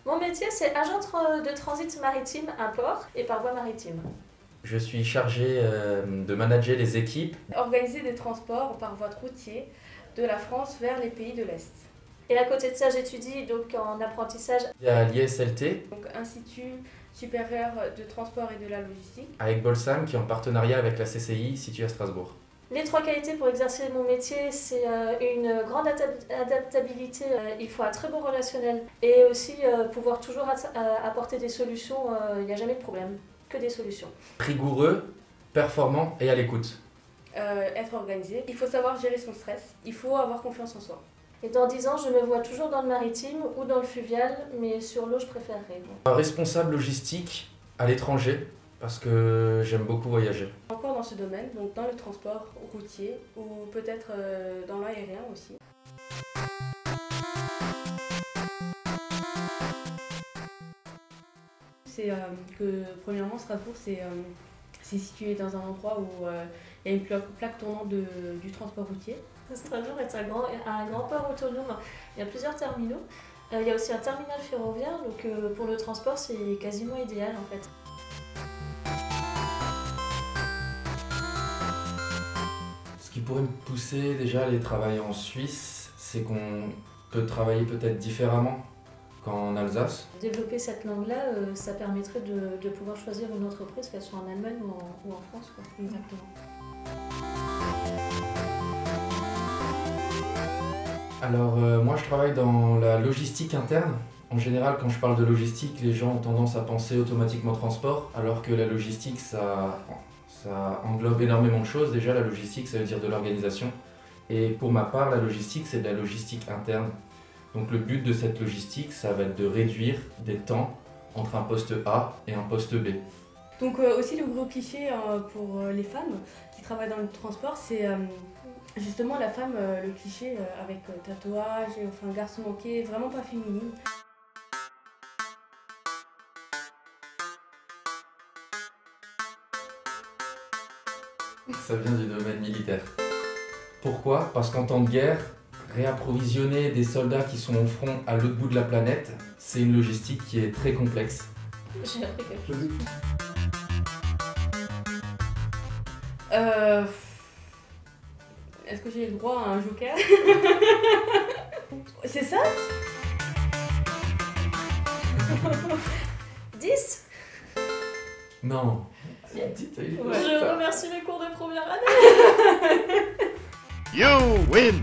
Mon métier, c'est agent de transit maritime à port et par voie maritime. Je suis chargé de manager les équipes. Organiser des transports par voie routière de la France vers les pays de l'Est. Et à côté de ça, j'étudie donc en apprentissage À l'ISLT, Donc Institut supérieur de transport et de la logistique. avec Bolsam, qui est en partenariat avec la CCI située à Strasbourg. Les 3 qualités pour exercer mon métier, c'est une grande adaptabilité, il faut un très bon relationnel et aussi pouvoir toujours apporter des solutions, il n'y a jamais de problème, que des solutions. Rigoureux, performant et à l'écoute. Être organisé. Il faut savoir gérer son stress. Il faut avoir confiance en soi. Et dans 10 ans, je me vois toujours dans le maritime ou dans le fluvial, mais sur l'eau, je préférerais. Un responsable logistique à l'étranger, parce que j'aime beaucoup voyager. Encore dans ce domaine, donc dans le transport routier ou peut-être dans l'aérien aussi. C'est que premièrement Strasbourg c'est situé dans un endroit où il y a une plaque tournante du transport routier. Strasbourg est un grand port autonome, il y a plusieurs terminaux. Il y a aussi un terminal ferroviaire, donc pour le transport, c'est quasiment idéal en fait. Ce qui pourrait me pousser déjà à aller travailler en Suisse, c'est qu'on peut travailler peut-être différemment qu'en Alsace. Développer cette langue-là, ça permettrait de pouvoir choisir une entreprise, qu'elle soit en Allemagne ou en France, quoi. Exactement. Alors moi je travaille dans la logistique interne. En général, quand je parle de logistique, les gens ont tendance à penser automatiquement transport, alors que la logistique, ça englobe énormément de choses. Déjà, la logistique, ça veut dire de l'organisation. Et pour ma part, la logistique, c'est de la logistique interne. Donc le but de cette logistique, ça va être de réduire des temps entre un poste A et un poste B. Donc aussi le gros cliché pour les femmes qui travaillent dans le transport, c'est justement la femme, le cliché avec tatouage, enfin garçon manqué, vraiment pas féminine. Ça vient du domaine militaire. Pourquoi? Parce qu'en temps de guerre, réapprovisionner des soldats qui sont au front à l'autre bout de la planète, c'est une logistique qui est très complexe. J'ai appris quelque chose. Est-ce que j'ai le droit à un joker? C'est ça? 10. Non. Ouais. Dis-toi, Je remercie mes cours de première année. You win!